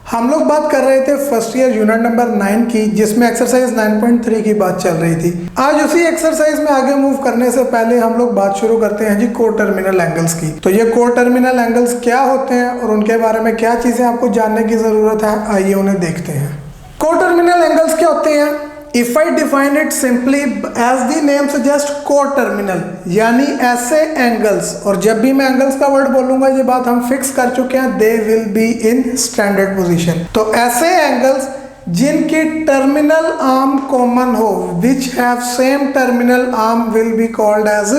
हम लोग बात कर रहे थे फर्स्ट ईयर यूनिट नंबर 9 की, जिसमें एक्सरसाइज 9.3 की बात चल रही थी। आज उसी एक्सरसाइज में आगे मूव करने से पहले हम लोग बात शुरू करते हैं जी को टर्मिनल एंगल्स की। तो ये को टर्मिनल एंगल्स क्या होते हैं और उनके बारे में क्या चीजें आपको जानने की जरूरत है, आइए उन्हें देखते हैं। को टर्मिनल एंगल्स क्या होते हैं? If I define it simply as the name suggest coterminal, यानी ऐसे एंगल्स, और जब भी मैं एंगल्स का वर्ड बोलूंगा ये बात हम फिक्स कर चुके हैं, they will be in standard position. तो ऐसे एंगल्स जिनकी टर्मिनल आर्म कॉमन हो, which have same terminal arm, will be called as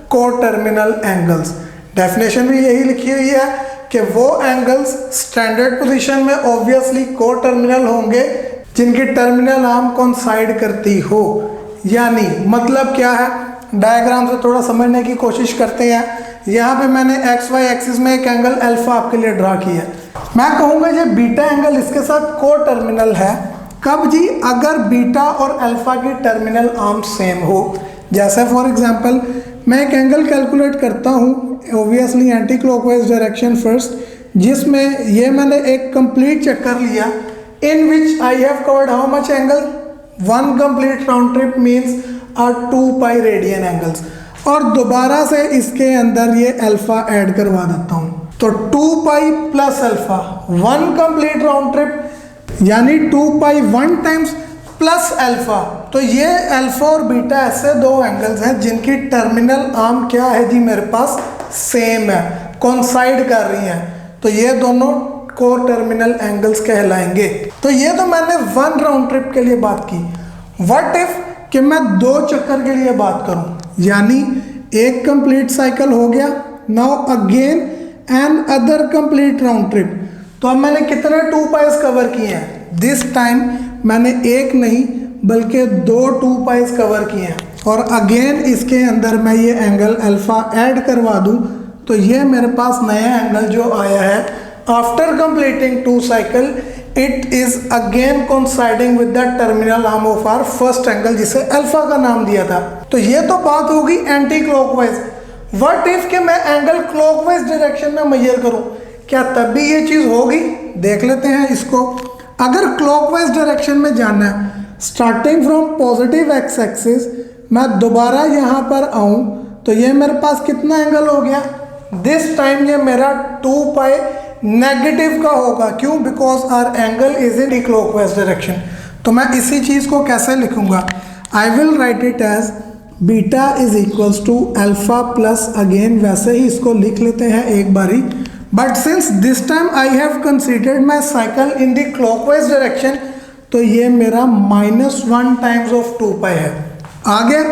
coterminal angles. Definition भी यही लिखी हुई है कि वो एंगल्स स्टैंडर्ड पोजीशन में ऑब्वियसली को टर्मिनल होंगे जिनकी टर्मिनल आर्म कोइंसाइड करती हो। यानी मतलब क्या है, डायग्राम से थोड़ा समझने की कोशिश करते हैं। यहाँ पे मैंने एक्स वाई एक्सिस में एक एंगल अल्फा आपके लिए ड्रा किया है। मैं कहूँगा ये बीटा एंगल इसके साथ को टर्मिनल है। कब जी? अगर बीटा और अल्फा की टर्मिनल आर्म सेम हो। जैसे फॉर एग्जाम्पल मैं एक एंगल कैलकुलेट करता हूँ, obviously anti clockwise direction first, जिसमें ये मैंने एक कंप्लीट चक्कर लिया in which I have covered how much angle? One complete round trip means a 2 pi radian angles। और दोबारा से इसके अंदर ये अल्फा ऐड करवा देता हूँ, तो 2 pi plus alpha, 1 complete round trip यानी 2 pi 1 times प्लस अल्फा। तो ये अल्फा और बीटा ऐसे दो एंगल्स हैं जिनकी टर्मिनल आर्म क्या है जी, मेरे पास सेम है, कोइंसाइड कर रही हैं। तो ये दोनों को टर्मिनल एंगल्स कहलाएंगे। तो ये तो मैंने 1 राउंड ट्रिप के लिए बात की। व्हाट इफ कि मैं 2 चक्कर के लिए बात करूं, यानी एक कंप्लीट साइकिल हो गया, now again another complete round trip. तो अब मैंने कितने 2 पाइस कवर किए हैं? दिस टाइम मैंने एक नहीं बल्कि 2 2 पाइस कवर किए हैं। और अगेन इसके अंदर मैं ये एंगल अल्फा ऐड करवा दूं, तो ये मेरे पास नया एंगल जो आया है after completing 2 cycle, it is again coinciding with the terminal arm of our first angle जिसे अल्फा का नाम दिया था। तो ये तो बात होगी एंटी क्लॉकवाइज। व्हाट इफ कि मैं एंगल क्लॉकवाइज डायरेक्शन में मेजर करूं, क्या तब भी ये चीज होगी? देख लेते हैं इसको। अगर क्लॉकवाइज डायरेक्शन में जाना है, starting from positive x axis, मैं दोबारा यहाँ पर आऊं, तो ये मेरे पास कितना एंगल हो गया? दिस टाइम ये मेरा 2 पाई नेगेटिव का होगा। क्यों? Because our angle is in clockwise direction. तो मैं इसी चीज को कैसे लिखूंगा? I will write it as beta is equals to alpha plus, again वैसे ही इसको लिख लेते हैं एक बारी, but since this time I have considered my cycle in the clockwise direction, तो ये मेरा -1 टाइम्स ऑफ 2 पाई है। आगे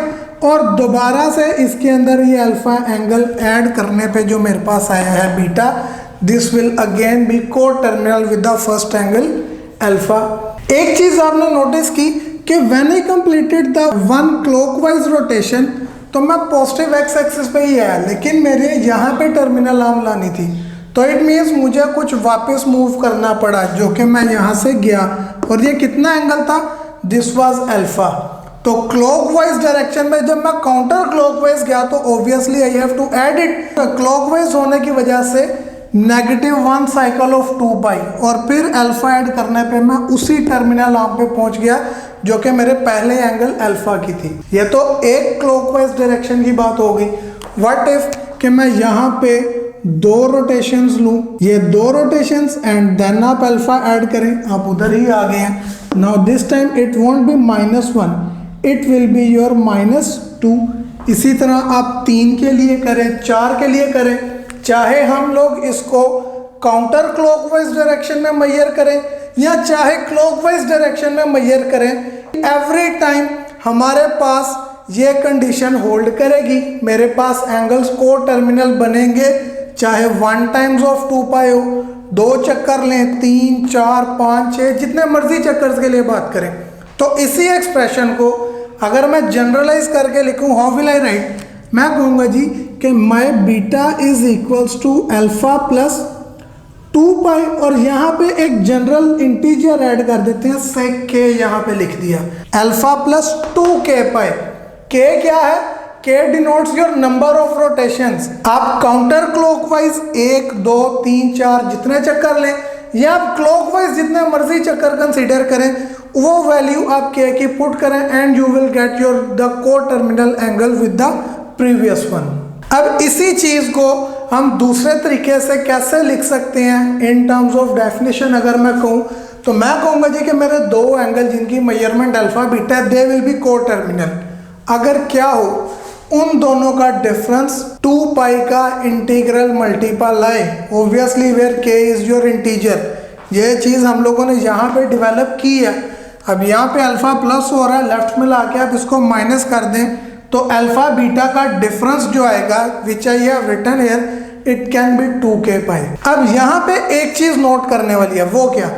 और दोबारा से इसके अंदर ये अल्फा एंगल ऐड करने पे जो मेरे पास आया है beta, this will again be co-terminal with the first angle alpha। एक चीज आपने नोटिस की कि when I completed the 1 clockwise rotation, तो मैं पॉजिटिव एक्स एक्सिस पे ही आया, लेकिन मेरे यहाँ पे टर्मिनल आर्म लानी थी। तो इट मीन्स मुझे कुछ वापस मूव करना पड़ा, जो कि मैं यहाँ से गया, और ये कितना एंगल था? This was alpha. तो क्लॉकवाइज डायरेक्शन में जब मैं काउंटर क्लॉकवाइज गया तो obviously I have to add it. Clockwise होने की वजह से -1 साइकिल ऑफ 2 पाई, और फिर अल्फा ऐड करने पे मैं उसी टर्मिनल आर्म पे पहुंच गया जो कि मेरे पहले एंगल अल्फा की थी। ये तो एक क्लॉकवाइज डायरेक्शन की बात हो गई। व्हाट इफ कि मैं यहाँ पे 2 रोटेशंस लूँ, ये 2 रोटेशंस एंड देन आप अल्फा ऐड करें, आप उधर ही आ गए हैं। Now this time it won't be -1, it will be your -2। इसी तरह आप 3 के लिए करें, 4 के लिए करें, चाहे हम लोग इसको काउंटर क्लॉकवाइज डायरेक्शन में मेजर करें या चाहे क्लॉकवाइज डायरेक्शन में मेजर करें, एवरी टाइम हमारे पास ये कंडीशन होल्ड करेगी। मेरे पास एंगल्स को टर्मिनल बनेंगे, चाहे 1 टाइम्स ऑफ 2 पाई हो, 2 चक्कर लें, 3 4 5 6 जितने मर्जी चक्कर के लिए बात करें। तो इसी एक्सप्रेशन को अगर मैं जनरलाइज करके लिखूं, हाउ विल आई राइट? मैं कहूँगा जी कि my beta is equals to alpha plus 2 pi, और यहाँ पे एक जनरल इंटीजर ऐड कर देते हैं, सेक के यहाँ पे लिख दिया, अल्फा प्लस 2k पाई। k क्या है? k denotes your number of rotations. आप काउंटर क्लॉकवाइज 1 2 3 4 जितने चक्कर लें, या आप क्लॉकवाइज जितने मर्जी चक्कर कंसीडर करें, वो वैल्यू आप के की पुट करें and you will get your the coterminal angle with the previous one. अब इसी चीज को हम दूसरे तरीके से कैसे लिख सकते हैं इन टर्म्स ऑफ डेफिनेशन अगर मैं कहूँ तो मैं कहूँगा जी कि मेरे दो एंगल जिनकी मेजरमेंट अल्फा बीटा है दे विल बी को टर्मिनल। अगर क्या हो उन दोनों का डिफरेंस 2 पाई का इंटीग्रल मल्टीपल आए, ऑब्वियसली वेयर के इज योर इंटीजर। ये चीज़ हम लोगों ने यहाँ पे डेवलप की है। अब यहाँ पे अल्फा प्लस हो रहा है, लेफ्ट में लाके आप इसको माइनस कर दें तो अल्फा बीटा का डिफरेंस जो आएगा which I have written here it can be 2k pi. अब यहाँ पे एक चीज़ नोट करने वाली है, वो क्या,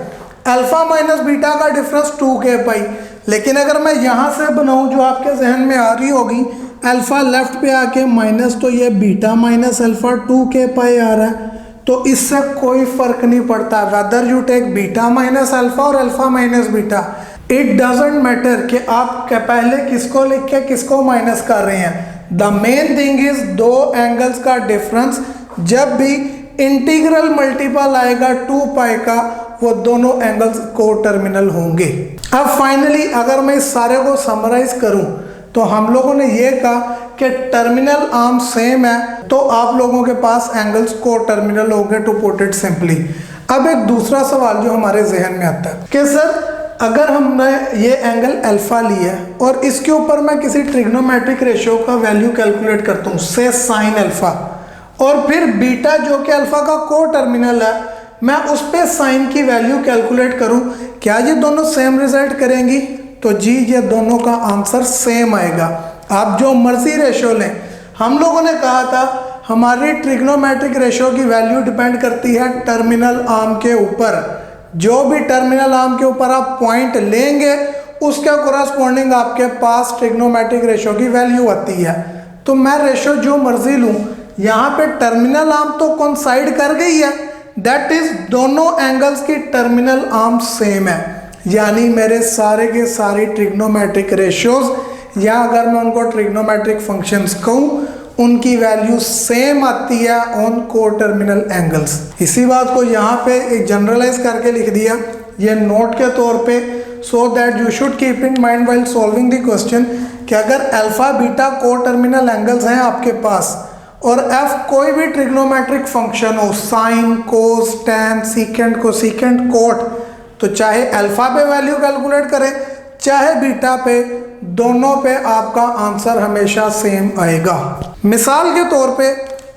अल्फा माइनस बीटा का डिफरेंस 2k पाई। लेकिन अगर मैं यहाँ से बनाऊँ जो आपके जहन में आ रही होगी, अल्फा लेफ्ट पे आके माइनस, तो ये beta minus alpha 2k pi आ रहा है। तो इससे कोई फर्क नहीं पड़ता whether you take beta minus alpha और alpha minus beta, it doesn't matter कि आप पहले किसको लिख के किसको माइनस कर रहे हैं। द मेन थिंग इज दो एंगल्स का डिफरेंस जब भी इंटीग्रल मल्टीपल आएगा 2 पाई का, वो दोनों एंगल्स को टर्मिनल होंगे। अब फाइनली अगर मैं इस सारे को समराइज करूं तो हम लोगों ने ये कहा कि टर्मिनल आर्म सेम है तो आप लोगों के पास एंगल्स को टर्मिनल होंगे, टू पुट इट सिंपली। अब एक दूसरा सवाल जो हमारे जहन में आता है कि सर अगर हमने ये एंगल अल्फा लिया है और इसके ऊपर मैं किसी ट्रिग्नोमेट्रिक रेशियो का वैल्यू कैलकुलेट करता हूँ से साइन अल्फा, और फिर बीटा जो कि अल्फा का को टर्मिनल है मैं उस पर साइन की वैल्यू कैलकुलेट करूँ, क्या ये दोनों सेम रिजल्ट करेंगी? तो जी ये दोनों का आंसर सेम आएगा। आप जो मर्जी रेशियो लें, हम लोगों ने कहा था हमारी ट्रिग्नोमेट्रिक रेशियो की वैल्यू डिपेंड करती है टर्मिनल आर्म के ऊपर। जो भी टर्मिनल आर्म के ऊपर आप पॉइंट लेंगे उसके कोरस्पॉन्डिंग आपके पास ट्रिग्नोमेट्रिक रेशियो की वैल्यू आती है। तो मैं रेशियो जो मर्जी लूँ, यहाँ पे टर्मिनल आर्म तो कोइंसाइड कर गई है, दैट इज दोनों एंगल्स की टर्मिनल आर्म सेम है, यानी मेरे सारे के सारे ट्रिग्नोमेट्रिक रेशियोज या अगर मैं उनको ट्रिग्नोमेट्रिक फंक्शंस कहूँ उनकी वैल्यू सेम आती है ऑन को टर्मिनल एंगल्स। इसी बात को यहाँ पे एक जनरलाइज करके लिख दिया ये नोट के तौर पे, so that you should keep in mind while solving the question कि अगर alpha beta coterminal angles हैं आपके पास और एफ कोई भी ट्रिग्नोमेट्रिक फंक्शन हो, sine cos tan secant cosecant cot, तो चाहे अल्फा पे वैल्यू कैलकुलेट करें चाहे बीटा पे, दोनों पे आपका आंसर हमेशा सेम आएगा। मिसाल के तौर पे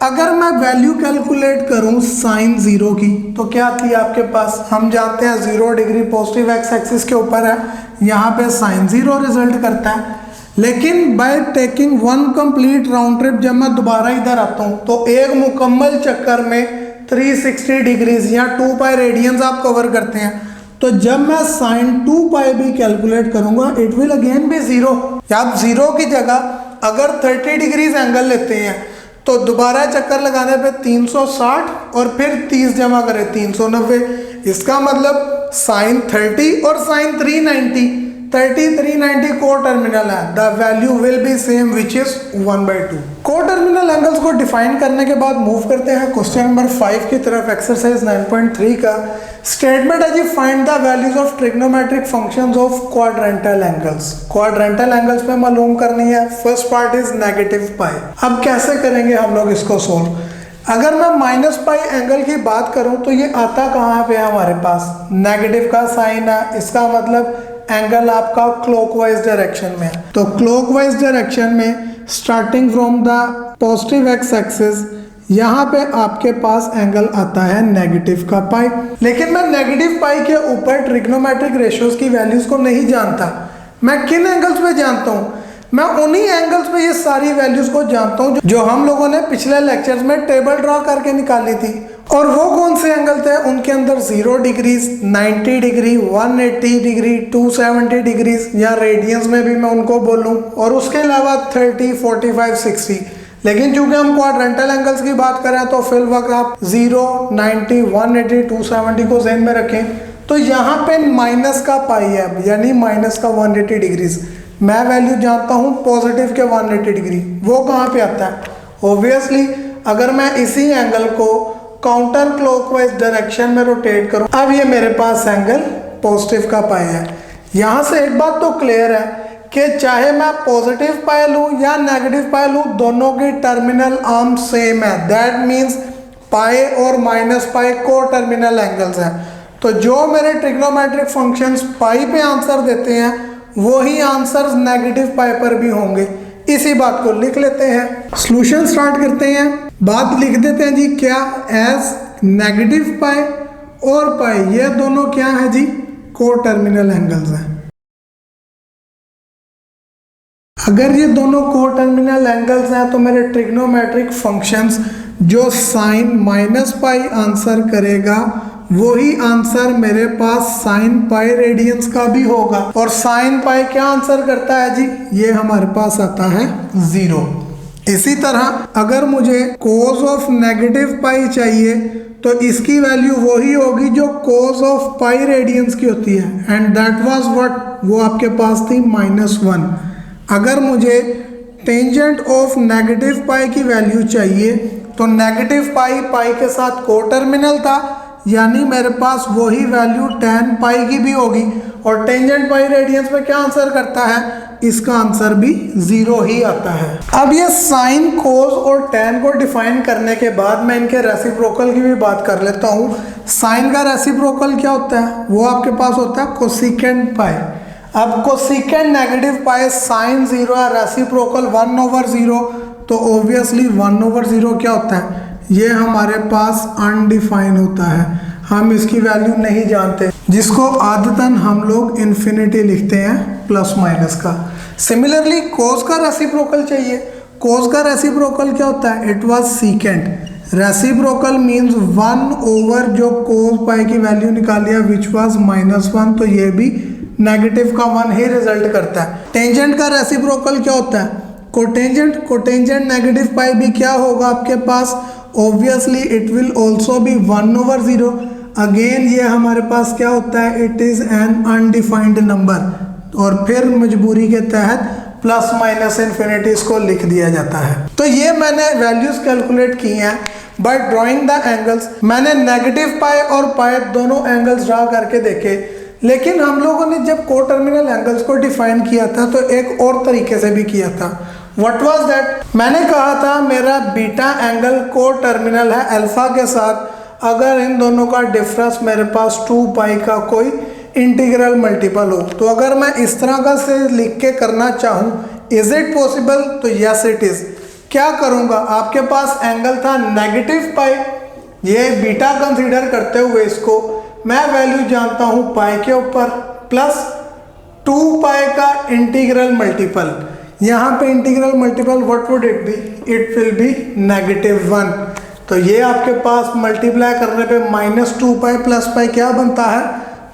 अगर मैं वैल्यू कैलकुलेट करूं साइन 0 की तो क्या आती है आपके पास, हम जानते हैं 0 डिग्री पॉजिटिव एक्स एक्सिस के ऊपर है, यहाँ पे साइन 0 रिजल्ट करता है। लेकिन by taking one complete round trip जब मैं दोबारा इधर आता हूँ तो एक मुकम्मल चक्कर में 360 डिग्रीज या 2 पाई रेडियंस आप कवर करते हैं। तो जब मैं साइन 2 पाई भी कैलकुलेट करूंगा इट विल अगेन बी 0। आप 0 की जगह अगर 30 डिग्रीज एंगल लेते हैं तो दोबारा चक्कर लगाने पे 360 और फिर 30 जमा करें 390। इसका मतलब साइन 30 और साइन 390, 390 को टर्मिनल है, the value will be same which is 1/2। को टर्मिनल एंगल्स को डिफाइन करने के बाद मूव करते हैं क्वेश्चन नंबर 5 की तरफ, एक्सरसाइज 9.3 का। स्टेटमेंट है जी find the values of trigonometric functions of quadrantal angles. Quadrantal angles पे मालूम करनी है। First part is negative pi. अब कैसे करेंगे हम लोग इसको सोल्व? अगर मैं माइनस पाई एंगल की बात करूं तो ये आता कहाँ पे है हमारे पास, नेगेटिव का साइन है, इसका मतलब एंगल आपका क्लॉकवाइज डायरेक्शन में है। तो क्लॉकवाइज डायरेक्शन में starting from the positive x axis यहाँ पे आपके पास एंगल आता है नेगेटिव का पाई। लेकिन मैं नेगेटिव पाई के ऊपर ट्रिग्नोमेट्रिक रेशियोज की वैल्यूज को नहीं जानता। मैं किन एंगल्स पे जानता हूँ? मैं उन्हीं एंगल्स पे ये सारी वैल्यूज को जानता हूँ जो हम लोगों ने पिछले लेक्चर्स में टेबल ड्रॉ करके निकाली थी। और वो कौन से एंगल थे? उनके अंदर 0 डिग्रीज, 90 डिग्री, 180 डिग्री, 270 डिग्रीज या रेडियंस में भी मैं उनको बोलूँ, और उसके अलावा 30, 45, 60। लेकिन चूंकि हम क्वाड्रेंटल एंगल्स की बात करें तो फिल वक्त आप 0, 90, 180, 270 को ज़हन में रखें। तो यहाँ पे माइनस का पाई है, यानी माइनस का 180 डिग्रीज। मैं वैल्यू जानता हूँ पॉजिटिव के 180 डिग्री, वो कहाँ पे आता है? ऑब्वियसली अगर मैं इसी एंगल को काउंटर क्लॉकवाइज डायरेक्शन में रोटेट करूं। अब ये मेरे पास एंगल पॉजिटिव का पाई है। यहां से एक बात तो क्लियर है कि चाहे मैं पॉजिटिव पाई लूं या नेगेटिव पाई लूं, दोनों की टर्मिनल आर्म सेम है। दैट मीन्स पाई और माइनस पाई को टर्मिनल एंगल्स हैं। तो जो मेरे ट्रिग्नोमेट्रिक फंक्शंस पाई पे आंसर देते हैं वही आंसर्स नेगेटिव पाई पर भी होंगे। इसी बात को लिख लेते हैं। सॉल्यूशन स्टार्ट करते हैं। बात लिख देते हैं जी, क्या एज नेगेटिव पाई और पाई ये दोनों क्या है जी, को टर्मिनल एंगल्स हैं। अगर ये दोनों को टर्मिनल एंगल्स हैं तो मेरे ट्रिग्नोमेट्रिक फंक्शंस जो साइन माइनस पाई आंसर करेगा वही आंसर मेरे पास साइन पाई रेडियंस का भी होगा। और साइन पाई क्या आंसर करता है जी, ये हमारे पास आता है 0। इसी तरह अगर मुझे कोस ऑफ नेगेटिव पाई चाहिए तो इसकी वैल्यू वही होगी जो कोस ऑफ पाई रेडियंस की होती है, एंड दैट वाज व्हाट, वो आपके पास थी -1। अगर मुझे टेंजेंट ऑफ नेगेटिव पाई की वैल्यू चाहिए तो नेगेटिव पाई पाई के साथ को टर्मिनल था, यानी मेरे पास वही वैल्यू tan पाई की भी होगी। और टेंजेंट पाई रेडियंस में क्या आंसर करता है, इसका आंसर भी 0 ही आता है। अब ये साइन, कोस और tan को डिफाइन करने के बाद मैं इनके रेसिप्रोकल की भी बात कर लेता हूँ। साइन का रेसिप्रोकल क्या होता है, वो आपके पास होता है कोसिकेंट पाई। अब कोसिकेंट नेगेटिव पाई साइन 0 है, रेसिप्रोकल 1/0, तो ऑब्वियसली 1/0 क्या होता है, ये हमारे पास अनडिफाइन होता है। हम इसकी वैल्यू नहीं जानते, जिसको आदतन हम लोग इन्फिनिटी लिखते हैं प्लस माइनस का। सिमिलरली कोस का रेसिप्रोकल चाहिए। कोस का रेसिप्रोकल क्या होता है, it was secant. Reciprocal means 1/, जो कोस पाई की वैल्यू निकाली है विच वाज -1, तो ये भी नेगेटिव का 1 ही रिजल्ट करता है। टेंजेंट का रेसिप्रोकल क्या होता है, कोटेंजेंट। कोटेंजेंट नेगेटिव पाई भी क्या होगा आपके पास, obviously it will also be 1/0। Again ये हमारे पास क्या होता है, it is an undefined number, और फिर मजबूरी के तहत प्लस माइनस इन्फिनिटीज को लिख दिया जाता है। तो ये मैंने वैल्यूज कैलकुलेट की हैं बाय ड्राइंग द एंगल्स। मैंने नेगेटिव पाई और पाई दोनों एंगल्स ड्रा करके देखे, लेकिन हम लोगों ने जब को टर्मिनल एंगल्स को डिफाइन किया था तो एक और तरीके से भी किया था। What was that? मैंने कहा था मेरा बीटा एंगल को टर्मिनल है अल्फा के साथ अगर इन दोनों का डिफरेंस मेरे पास 2 पाई का कोई इंटीग्रल मल्टीपल हो। तो अगर मैं इस तरह का से लिख के करना चाहूँ, इज इट पॉसिबल, तो यस इट इज। क्या करूँगा, आपके पास एंगल था नेगेटिव पाई, ये बीटा कंसीडर करते हुए इसको मैं वैल्यू जानता हूँ पाई के ऊपर, प्लस 2 पाई का इंटीग्रल मल्टीपल। यहाँ पे integral multiple what would it be, it will be -1। तो ये आपके पास मल्टीप्लाई करने पे -2 पाई प्लस पाई क्या बनता है,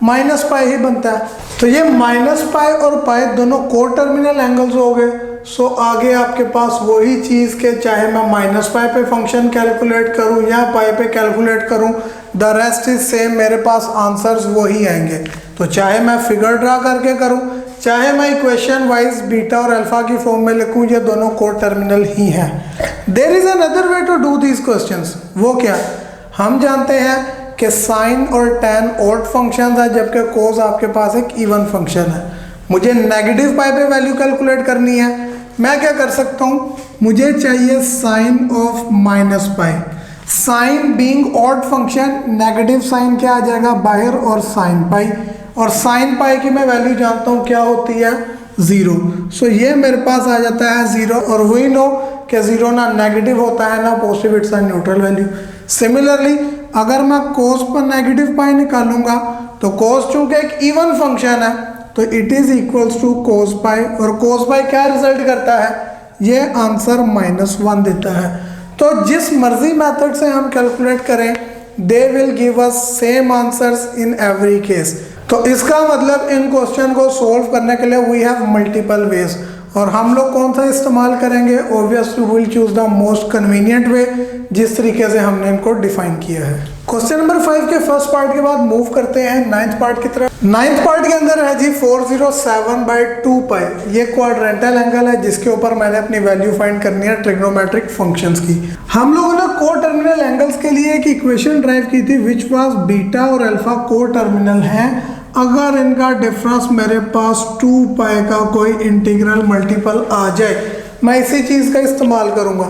-पाई ही बनता है। तो ये -पाई और पाई दोनों को टर्मिनल एंगल्स हो गए। सो आगे आपके पास वही चीज़ के चाहे मैं -पाई पे फंक्शन कैलकुलेट करूँ या पाई पे कैलकुलेट करूँ, द रेस्ट इज सेम, मेरे पास आंसर्स वही आएंगे। तो चाहे मैं फिगर ड्रा करके करूँ, चाहे मैं इक्वेशन वाइज बीटा और अल्फा की फॉर्म में लिखूं, ये दोनों को टर्मिनल ही हैं। There is another way to do these questions. वो क्या, हम जानते हैं कि साइन और tan ऑड फंक्शंस है, जबकि कोस आपके पास एक इवन फंक्शन है। मुझे नेगेटिव पाई पे वैल्यू कैलकुलेट करनी है, मैं क्या कर सकता हूँ, मुझे चाहिए sine of -pi. Sine being odd function, negative sine क्या आ जाएगा बाहर, और साइन पाई, और साइन पाई की मैं वैल्यू जानता हूँ क्या होती है 0। सो ये मेरे पास आ जाता है 0, और वही नो कि 0 ना नेगेटिव होता है ना positive, it's a neutral value. Similarly अगर मैं कोस पर नेगेटिव पाई निकालूंगा तो कोस चूंकि एक इवन फंक्शन है तो इट इज इक्वल्स टू कोस पाई, और कोस पाई क्या रिजल्ट करता है, ये आंसर -1 देता है। तो जिस मर्जी मेथड से हम कैलकुलेट करें, they will give us same answers in every case. तो इसका मतलब इन क्वेश्चन को सोल्व करने के लिए वी हैव मल्टीपल वेज, और हम लोग कौन सा इस्तेमाल करेंगे, obviously will choose the most convenient way, जिस तरीके से हमने इनको डिफाइन किया है। क्वेश्चन नंबर 5 के फर्स्ट पार्ट के बाद मूव करते हैं नाइन्थ पार्ट की तरफ। नाइन्थ पार्ट के अंदर है जी 407/2 पाई। ये क्वाड्रेंटल एंगल है जिसके ऊपर मैंने अपनी वैल्यू फाइंड करनी है ट्रिग्नोमेट्रिक फंक्शंस की। हम लोगों ने को टर्मिनल एंगल्स के लिए एक इक्वेशन ड्राइव की थी विच वाज बीटा और अल्फा को टर्मिनल है अगर इनका डिफरेंस मेरे पास 2 पाई का कोई इंटीग्रल मल्टीपल आ जाए। मैं इसी चीज का इस्तेमाल करूंगा।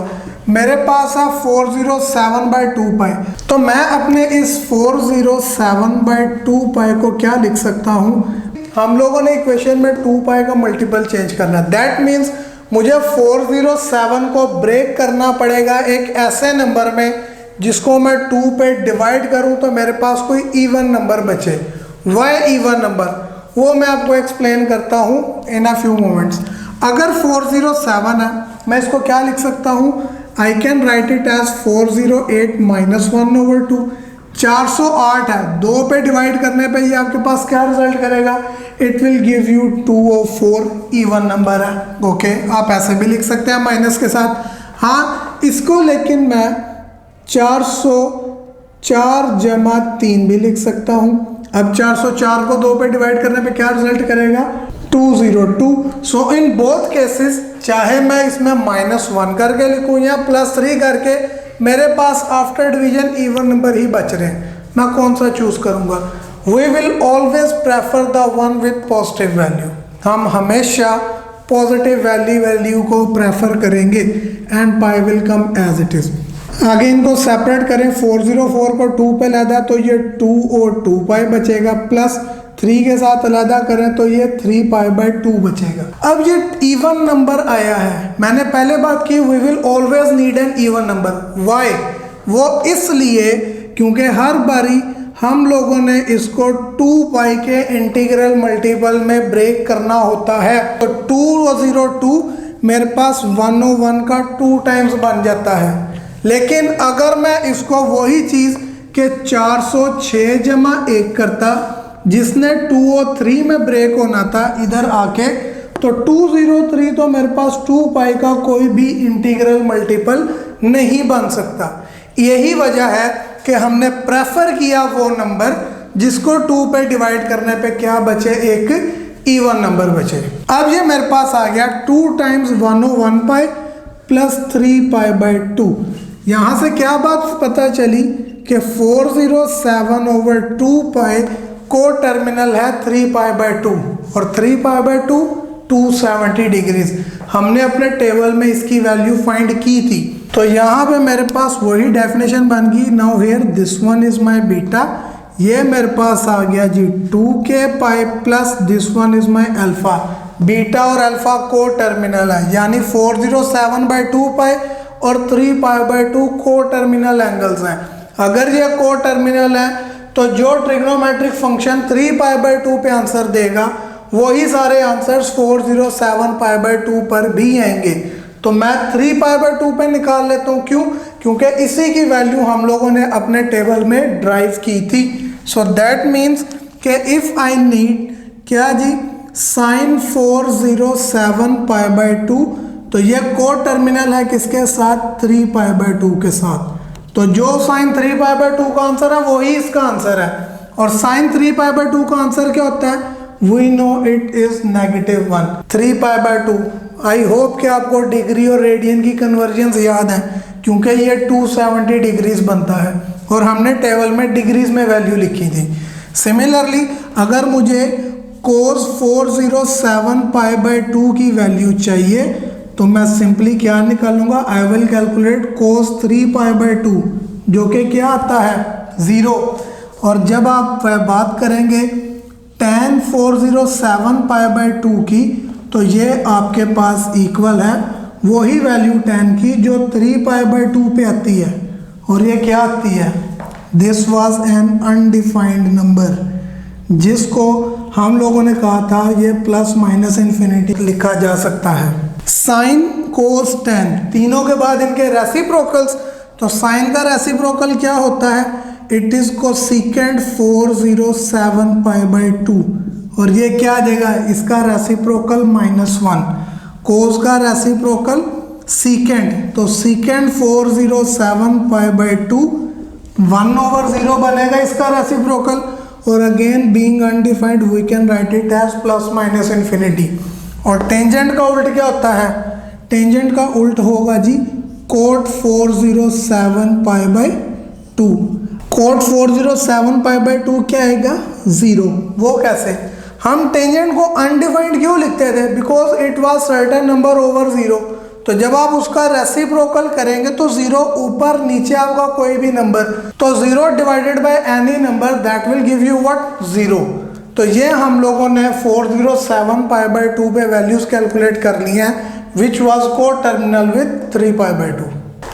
मेरे पास है 407/2 पाई, तो मैं अपने इस 407/2 पाई को क्या लिख सकता हूँ, हम लोगों ने इक्वेशन में 2 पाई का मल्टीपल चेंज करना है। दैट मीन्स मुझे 407 को ब्रेक करना पड़ेगा एक ऐसे नंबर में जिसको मैं 2 पे डिवाइड करूँ तो मेरे पास कोई इवन नंबर बचे। वह इवन नंबर वो मैं आपको एक्सप्लेन करता हूँ इन अ फ्यू मोमेंट्स। अगर 407 है मैं इसको क्या लिख सकता हूँ, I can write it as 408 - 1/2। 408 है, 2 पे डिवाइड करने पे ये आपके पास क्या रिजल्ट करेगा, it will give you 204 even number है। ओके, आप ऐसे भी लिख सकते हैं माइनस के साथ। हाँ, इसको लेकिन मैं 404 - 3 भी लिख सकता हूँ। अब 404 को 2 पे डिवाइड करने पे क्या रिजल्ट करेगा, 202। सो इन बोथ केसेस चाहे मैं इसमें -1 करके लिखूं या +3 करके, मेरे पास आफ्टर डिवीजन इवन नंबर ही बच रहे हैं। मैं कौन सा चूज करूंगा, we will always prefer the one with positive value. हम हमेशा पॉजिटिव वैल्यू को प्रेफर करेंगे and pi will come as it is. आगे इनको सेपरेट करें, 404 को 2 पे लादा तो ये 2 और 2 पाई बचेगा, प्लस 3 के साथ अलग करें तो ये 3 पाई/2 बचेगा। अब ये इवन नंबर आया है, मैंने पहले बात की we will always need an even number. Why, वो इसलिए क्योंकि हर बारी हम लोगों ने इसको 2 पाई के इंटीग्रल मल्टीपल में ब्रेक करना होता है। तो 202 मेरे पास 101 का 2 टाइम्स बन जाता है। लेकिन अगर मैं इसको वही चीज के 406 - 1 करता जिसने 203 में ब्रेक होना था इधर आके, तो 203 तो मेरे पास 2 पाई का कोई भी इंटीग्रल मल्टीपल नहीं बन सकता। यही वजह है कि हमने प्रेफर किया वो नंबर जिसको 2 पे डिवाइड करने पे क्या बचे, एक इवन नंबर बचे। अब ये मेरे पास आ गया 2 टाइम्स 101 पाई प्लस 3 पाई/2। यहां से क्या बात पता चली कि 407/2 पाई को टर्मिनल है 3 पाई/2 और 3 पाई/2 270 डिग्रीज। हमने अपने टेबल में इसकी वैल्यू फाइंड की थी, तो यहाँ पे मेरे पास वही डेफिनेशन बन गई। Now here this one is my beta, ये मेरे पास आ गया जी 2k pi plus this one is my alpha. Beta और अल्फा को टर्मिनल है, यानी 407/2 पाई और 3 पाई/2 को टर्मिनल एंगल्स हैं। अगर ये को टर्मिनल है तो जो ट्रिग्नोमेट्रिक फंक्शन 3 पाई/2 पे आंसर देगा वही सारे आंसर्स 407 पाई/2 पर भी आएंगे। तो मैं 3 पाई/2 पे निकाल लेता हूँ। क्यों? क्योंकि इसी की वैल्यू हम लोगों ने अपने टेबल में ड्राइव की थी। सो दैट मीन्स कि इफ आई नीड क्या जी साइन 407 पाई/2, तो ये को टर्मिनल है किसके साथ, 3 पाई/2 के साथ। तो जो साइन 3 पाई/2 का आंसर है वही इसका आंसर है। और साइन 3 पाई/2 का आंसर क्या होता है, we know it is -1। 3 pi by two, I hope कि आपको डिग्री और रेडियन की कन्वर्जन्स याद हैं, क्योंकि ये 270 डिग्रीज बनता है और हमने टेबल में डिग्रीज में वैल्यू लिखी थी। सिमिलरली अगर मुझे कोस 407 पाई/2 की वैल्यू चाहिए तो मैं सिंपली क्या निकालूंगा, आई विल कैलकुलेट कोस 3 पाई/2 जो कि क्या आता है 0। और जब आप बात करेंगे tan 407 पाई/2 की, तो ये आपके पास इक्वल है वही वैल्यू tan की जो 3 पाई/2 पे आती है। और ये क्या आती है, this was an undefined number, जिसको हम लोगों ने कहा था ये प्लस माइनस इन्फिनिटी लिखा जा सकता है। साइन कोस tan तीनों के बाद इनके रेसिप्रोकल्स, तो साइन का रेसिप्रोकल क्या होता है, इट इज कोसेकेंट 407 पाई/2 और ये क्या देगा, इसका रेसिप्रोकल -1। कोस का रेसिप्रोकल सीकेंट, तो सीकेंट 407 पाई/2 1/0 बनेगा इसका रेसिप्रोकल, और again being undefined we can write it as plus minus infinity. और टेंजेंट का उल्ट क्या होता है? टेंजेंट का उल्ट होगा जी cot 407 pi by 2। cot 407 pi by 2 क्या आएगा? 0। वो कैसे? हम टेंजेंट को अनडिफाइंड क्यों लिखते थे? Because it was certain number over 0। तो जब आप उसका रेसिप्रोकल करेंगे तो 0 ऊपर नीचे आपका कोई भी नंबर, तो 0 divided by any number that will give you what? 0। तो ये हम लोगों ने 407 पाई बाई 2 पे वैल्यूज कैलकुलेट कर ली हैं विच वॉज को टर्मिनल विथ 3 पाई बाई 2।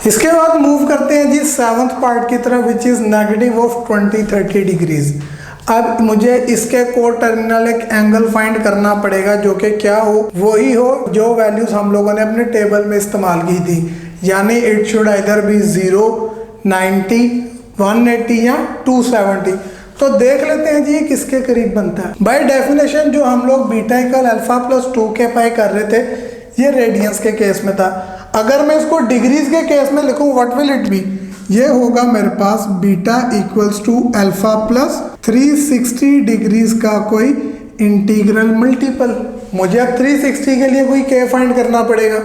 इसके बाद मूव करते हैं जी 7th पार्ट की तरफ which is negative of 20-30 degrees. अब मुझे इसके को टर्मिनल एक एंगल फाइंड करना पड़ेगा जो कि क्या हो? वही हो जो वैल्यूज हम लोगों ने अपने टेबल में इस्तेमाल की थी, यानी इट शुड आइदर बी 0, 90, 180 या 270। तो देख लेते हैं जी ये किसके करीब बनता है। बाय डेफिनेशन जो हम लोग beta equal alpha plus 2k कर रहे थे ये रेडियंस के केस में था। अगर मैं इसको डिग्रीज के केस में लिखूं व्हाट विल इट बी? ये होगा मेरे पास beta equals to alpha plus 360 degrees का कोई इंटीग्रल मल्टीपल। मुझे अब 360 के लिए कोई k फाइंड करना पड़ेगा।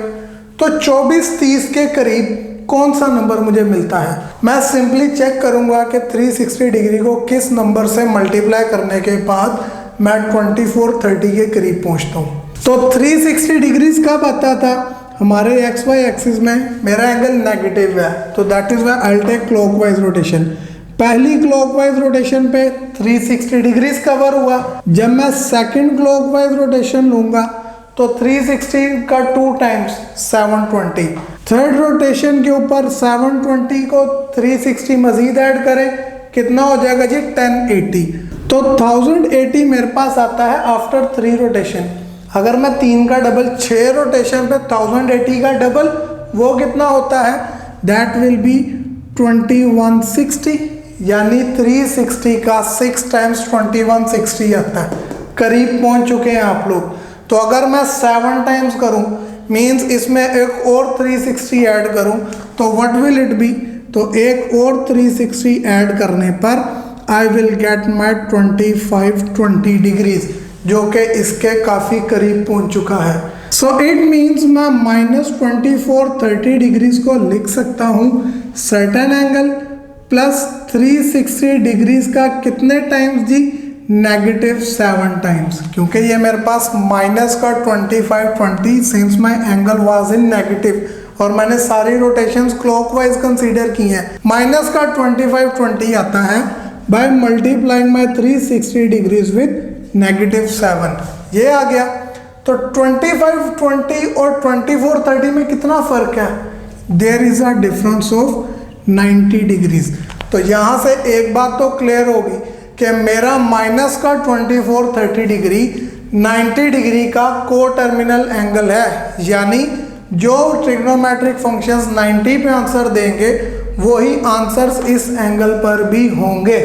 तो 24-30 के करीब कौन सा नंबर मुझे मिलता है? मैं सिंपली चेक करूंगा कि 360 डिग्री को किस नंबर से मल्टीप्लाई करने के बाद मैं 24-30 के करीब पहुंचता हूँ। तो 360 डिग्रीज कब आता था? हमारे एक्स वाई एक्सिस में मेरा एंगल नेगेटिव है, तो that is why I will take clockwise rotation. पहली क्लॉकवाइज रोटेशन पे 360 डिग्रीज कवर हुआ। जब मैं सेकंड क्लॉकवाइज रोटेशन लूंगा तो 360 का 2 टाइम्स 720। थर्ड रोटेशन के ऊपर 720 को 360 मजीद ऐड करें, कितना हो जाएगा जी? 1080। तो 1080 मेरे पास आता है आफ्टर 3 रोटेशन। अगर मैं 3 का डबल 6 रोटेशन पे 1080 का डबल, वो कितना होता है? दैट विल बी 2160, यानी 360 का 6 टाइम्स 2160 आता है। करीब पहुंच चुके हैं आप लोग। तो अगर मैं 7 टाइम्स करूं मीन्स इसमें एक और 360 ऐड करूं तो व्हाट विल इट बी? तो एक और 360 ऐड करने पर I will get my 25-20 degrees, जो कि इसके काफ़ी करीब पहुंच चुका है। सो इट मीन्स मैं -24-30 डिग्रीज को लिख सकता हूँ सर्टेन एंगल प्लस 360 डिग्रीज का कितने टाइम्स जी? -7 टाइम्स, क्योंकि ये मेरे पास माइनस का 25-20 since my angle was in negative और मैंने सारी रोटेशंस क्लॉकवाइज कंसीडर की हैं। माइनस का 25-20 आता है by multiplying my 360 degrees with -7। ये आ गया। तो 25-20 और 24-30 में कितना फर्क है? There is a difference of 90 degrees. तो यहाँ से एक बात तो क्लियर होगी कि मेरा माइनस का 24-30 डिग्री 90 डिग्री का को टर्मिनल एंगल है, यानी जो ट्रिग्नोमेट्रिक फंक्शंस 90 पे आंसर देंगे वही आंसर्स इस एंगल पर भी होंगे।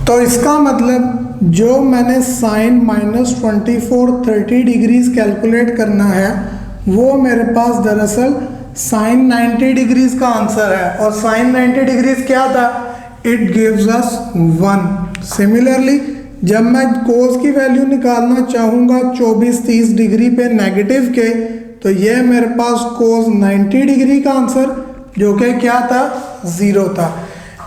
तो इसका मतलब जो मैंने साइन -24-30 डिग्रीज कैलकुलेट करना है वो मेरे पास दरअसल साइन 90 डिग्रीज का आंसर है। और साइन 90 डिग्रीज क्या था? It gives us 1। सिमिलरली जब मैं कोस की वैल्यू निकालना चाहूँगा 24-30 डिग्री पे नेगेटिव के, तो ये मेरे पास कोस 90 डिग्री का आंसर जो कि क्या था? 0 था।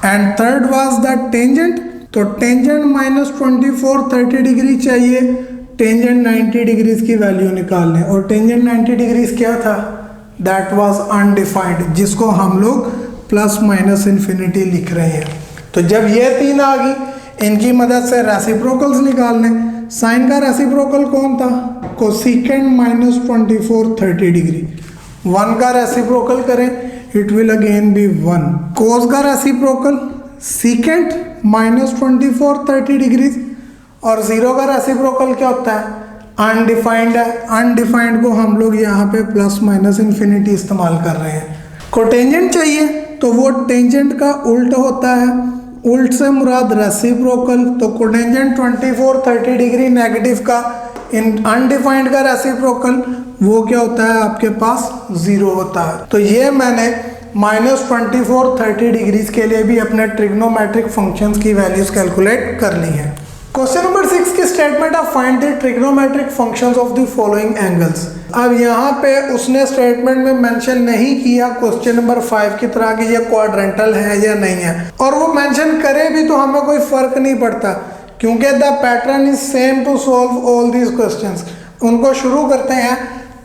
And third was the tangent. तो टेंजेंट -24-30 डिग्री चाहिए, टेंजेंट 90 डिग्रीज की वैल्यू निकालने, और टेंजेंट 90 डिग्रीज क्या था? दैट वाज अनडिफाइंड, जिसको हम लोग प्लस माइनस इन्फिनिटी लिख रहे हैं। तो जब ये 3 आ गई, इनकी मदद से रेसिप्रोकल्स निकालने। साइन का रेसिप्रोकल कौन था? Cosecant -24-30 degree. 1 का रेसिप्रोकल करें, it will again B 1। Cos का रेसिप्रोकल सीकेंट -24-30 डिग्रीज, और 0 का रेसिप्रोकल क्या होता है? अनडिफाइंड है। अनडिफाइंड को हम लोग यहाँ पे प्लस माइनस इन्फिनिटी इस्तेमाल कर रहे हैं। कोटेंजेंट चाहिए तो वो टेंजेंट का उल्ट होता है। उल्ट से मुराद रेसिप्रोकल। तो कोटेंजेंट 24-30 डिग्री नेगेटिव का इन अनडिफाइंड का रेसिप्रोकल वो क्या होता है? आपके पास 0 होता है। तो ये मैंने -24, 30 डिग्रीज के लिए भी अपने ट्रिग्नोमेट्रिक फंक्शंस की वैल्यूज कैलकुलेट करनी है। क्वेश्चन नंबर 6 की statement of find the trigonometric functions of the following angles. अब यहाँ पे उसने स्टेटमेंट में मेंशन नहीं किया क्वेश्चन नंबर 5 की तरह कि ये क्वाड्रेंटल है या नहीं है, और वो मेंशन करे भी तो हमें कोई फर्क नहीं पड़ता क्योंकि the pattern is same to solve all these questions. उनको शुरू करते हैं।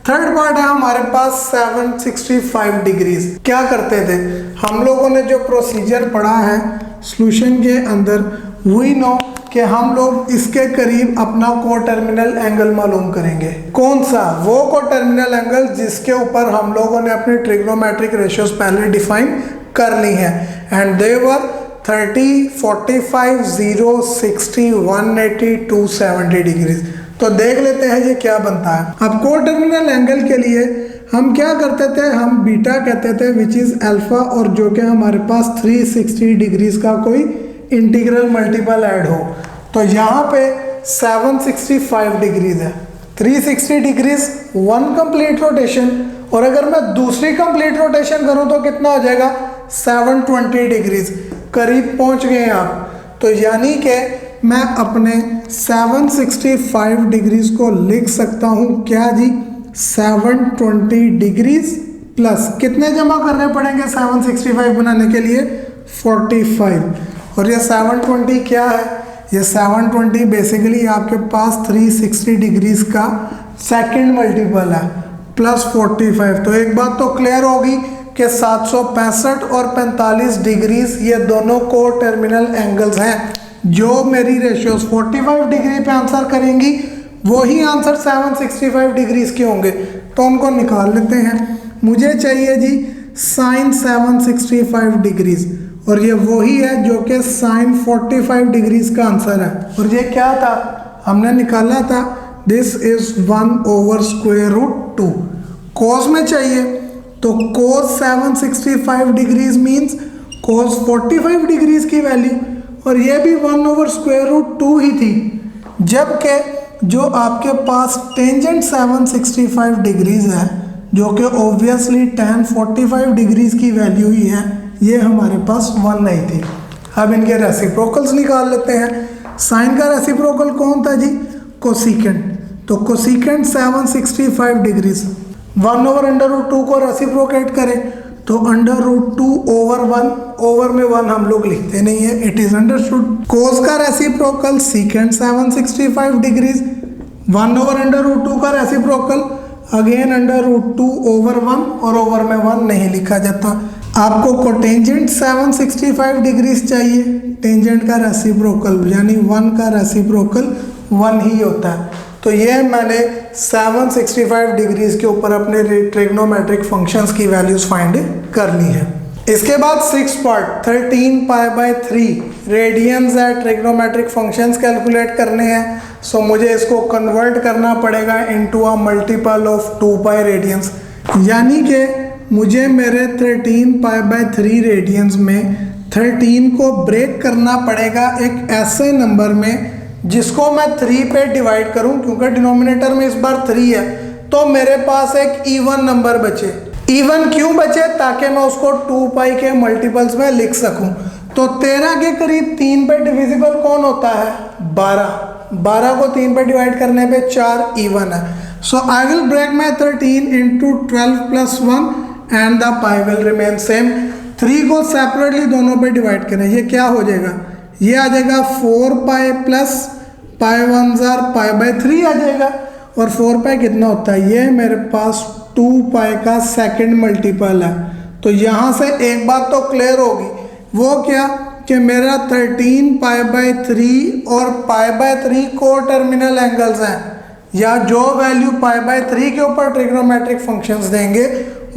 थर्ड पार्ट है हमारे पास 765 डिग्रीज। क्या करते थे हम लोगों ने, जो प्रोसीजर पढ़ा है सॉल्यूशन के अंदर, वी नो कि हम लोग इसके करीब अपना को टर्मिनल एंगल मालूम करेंगे। कौन सा? वो को टर्मिनल एंगल जिसके ऊपर हम लोगों ने अपनी ट्रिग्नोमेट्रिक रेशियोज पहले डिफाइन कर ली है, एंड दे वर 30, 45, 0, 60, 180, 270 डिग्रीज। तो देख लेते हैं ये क्या बनता है। अब को टर्मिनल एंगल के लिए हम क्या करते थे, हम बीटा कहते थे विच इज अल्फा, और जो कि हमारे पास 360 डिग्रीज का कोई इंटीग्रल मल्टीपल ऐड हो। तो यहाँ पे 765 डिग्रीज है, 360 डिग्रीज 1 कंप्लीट रोटेशन, और अगर मैं दूसरी कंप्लीट रोटेशन करूँ तो कितना हो जाएगा 720 डिग्रीज। करीब पहुँच गए आप। तो यानी कि मैं अपने 765 डिग्रीज को लिख सकता हूँ क्या जी, 720 डिग्रीज प्लस कितने जमा करने पड़ेंगे 765 बनाने के लिए, 45। और ये 720 क्या है, ये 720 बेसिकली आपके पास 360 डिग्रीज का सेकंड मल्टीपल है प्लस 45। तो एक बात तो क्लियर होगी कि 765 और 45 डिग्रीज ये दोनों को टर्मिनल एंगल्स हैं। जो मेरी रेशियोज 45 डिग्री पे आंसर करेंगी वही आंसर 765 डिग्रीज के होंगे। तो उनको निकाल लेते हैं। मुझे चाहिए जी साइन 765 डिग्रीज, और ये वही है जो कि साइन 45 डिग्रीज का आंसर है। और ये क्या था, हमने निकाला था दिस इज 1/√2। कोस में चाहिए तो कोस 765 डिग्रीज मीन्स कोस 45 डिग्रीज की वैल्यू, और ये भी 1/√2 ही थी। जबकि जो आपके पास टेंजेंट 765 डिग्रीज है, जो कि ऑब्वियसली tan 45 डिग्रीज की वैल्यू ही है, ये हमारे पास 1 नहीं थी। अब इनके रेसिप्रोकल्स निकाल लेते हैं। साइन का रेसिप्रोकल कौन था जी, कोसिकेंट। तो कोसिकेंट 765 डिग्रीज 1/√2 को रेसिप्रोकेट करें तो √2/1, ओवर में 1 हम लोग लिखते नहीं है, इट इज अंडरस्टूड। कोस का रेसिप्रोकल सीकेंट 765 डिग्रीज 1/√2 का रेसिप्रोकल अगेन √2/1, और ओवर में 1 नहीं लिखा जाता। आपको कोटेंजेंट 765 डिग्रीज चाहिए, टेंजेंट का रेसिप्रोकल यानी 1 का रेसिप्रोकल 1 ही होता है। तो ये मैंने 765 डिग्रीज के ऊपर अपने ट्रिग्नोमेट्रिक फंक्शंस की वैल्यूज फाइंड कर ली है। इसके बाद 6 पार्ट 13π/3 रेडियंस है, ट्रिग्नोमेट्रिक फंक्शंस कैलकुलेट करने हैं। सो मुझे इसको कन्वर्ट करना पड़ेगा into a multiple of 2π radians, यानी कि मुझे मेरे 13π/3 रेडियंस में 13 को ब्रेक करना पड़ेगा एक ऐसे नंबर में जिसको मैं 3 पे डिवाइड करूं, क्योंकि डिनोमिनेटर में इस बार 3 है, तो मेरे पास एक इवन नंबर बचे। इवन क्यों बचे, ताकि मैं उसको 2π के मल्टीपल्स में लिख सकूं। तो 13 के करीब 3 पे डिविजिबल कौन होता है, 12 को 3 पे डिवाइड करने पे 4 इवन है। So I will break my 13 into 12 + 1 and the pi will remain same. 3 को सेपरेटली दोनों पे डिवाइड करें, ये क्या हो जाएगा, ये आ जाएगा 4π प्लस π1 π/3 आ जाएगा। और 4π कितना होता है, ये मेरे पास 2π का सेकंड मल्टीपल है। तो यहाँ से एक बात तो क्लियर होगी, वो क्या कि मेरा 13π/3 और π/3 को टर्मिनल एंगल्स हैं, या जो वैल्यू π/3 के ऊपर ट्रिग्नोमेट्रिक फंक्शंस देंगे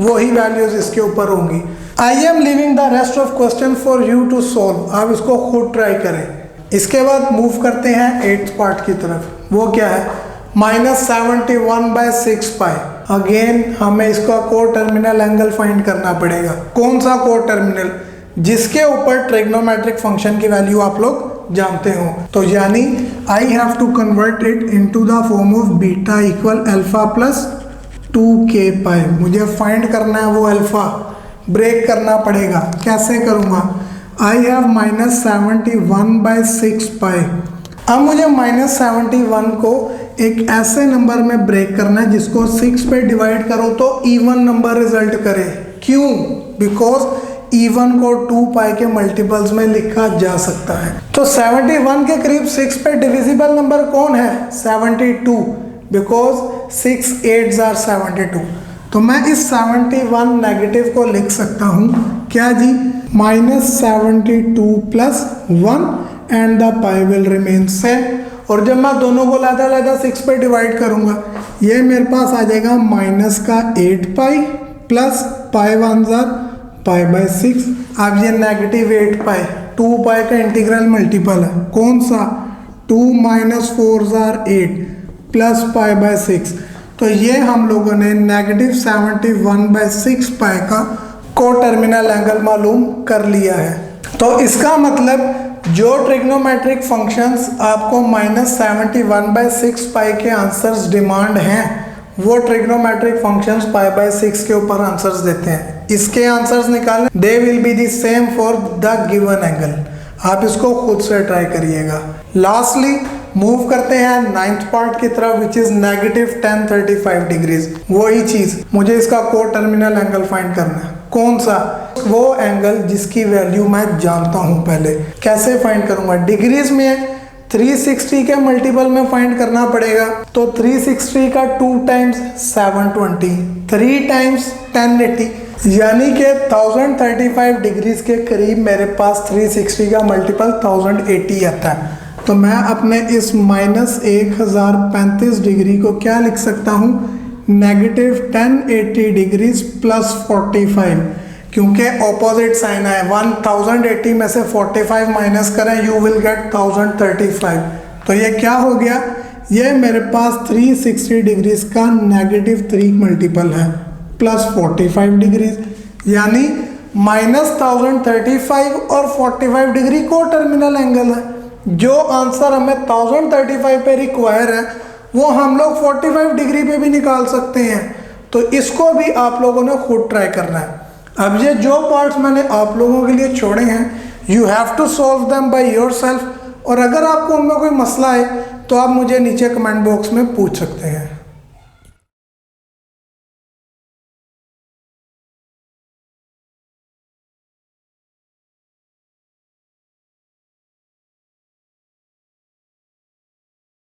वही वैल्यूज इसके ऊपर होंगी। I am leaving the rest of question for you to solve. आप इसको खुद ट्राई करें। इसके बाद मूव करते हैं 8th पार्ट की तरफ। वो क्या है, -71/6π। अगेन हमें इसका को टर्मिनल एंगल फाइंड करना पड़ेगा। कौन सा को टर्मिनल, जिसके ऊपर ट्रिग्नोमेट्रिक फंक्शन की वैल्यू आप लोग जानते हो। तो यानी I have to convert it into the form of beta equal alpha plus 2kπ। मुझे फाइंड करना है वो अल्फा। ब्रेक करना पड़ेगा। कैसे करूँगा? आई हैव -71/6 पाई। अब मुझे -71 को एक ऐसे नंबर में ब्रेक करना है जिसको 6 पे डिवाइड करो तो इवन नंबर रिजल्ट करे। क्यों? बिकॉज इवन को 2 पाई के मल्टीपल्स में लिखा जा सकता है। तो 71 के करीब 6 पे डिविजिबल नंबर कौन है? 72, बिकॉज 6 8s are 72। तो मैं इस 71 नेगेटिव को लिख सकता हूँ क्या जी? -72 + 1 and the pi will remain same. और जब मैं दोनों को लादा 6 पे डिवाइड करूंगा, ये मेरे पास आ जाएगा -8 pi plus pi 1s are π/6। अब ये -8 पाई 2 पाई का इंटीग्रल मल्टीपल है, कौन सा? 2 - 4s are 8 प्लस π/6। तो ये हम लोगों ने -71/6 पाई का कोटर्मिनल एंगल मालूम कर लिया है। तो इसका मतलब जो ट्रिग्नोमेट्रिक फंक्शंस आपको -71/6 पाई के आंसर्स डिमांड हैं, वो ट्रिग्नोमेट्रिक फंक्शंस π/6 के ऊपर आंसर्स देते हैं। इसके आंसर्स निकालने, दे will be the same for the given angle. आप इसको खुद से ट्राई करिएगा। लास्टली मूव करते हैं 9th पार्ट की तरफ, विच इज -10 35 डिग्रीज। वही चीज, मुझे इसका कोटर्मिनल एंगल फाइंड करना है। कौन सा? वो एंगल जिसकी वैल्यू मैं जानता हूं। पहले कैसे फाइंड करूंगा? डिग्रीज में 360 के मल्टीपल में फाइंड करना पड़ेगा। तो 360 का 2 टाइम्स 720, 3 टाइम्स 1080, यानी कि 1035 डिग्रीज के करीब मेरे पास 360 का मल्टीपल 1080 आता है। तो मैं अपने इस -1035 डिग्री को क्या लिख सकता हूँ? -1080 डिग्रीज प्लस 45, क्योंकि ऑपोजिट साइन है। 1080 में से 45 माइनस करें, यू विल गेट 1035। तो ये क्या हो गया? ये मेरे पास 360 डिग्रीज का -3 मल्टीपल है प्लस 45 डिग्रीज, यानी -1035 और 45 डिग्री को टर्मिनल एंगल है। जो आंसर हमें 1035 पे रिक्वायर है वो हम लोग 45 डिग्री पे भी निकाल सकते हैं। तो इसको भी आप लोगों ने खुद ट्राई करना है। अब ये जो पार्ट्स मैंने आप लोगों के लिए छोड़े हैं, you have to solve them by yourself. और अगर आपको उनमें कोई मसला है तो आप मुझे नीचे कमेंट बॉक्स में पूछ सकते हैं।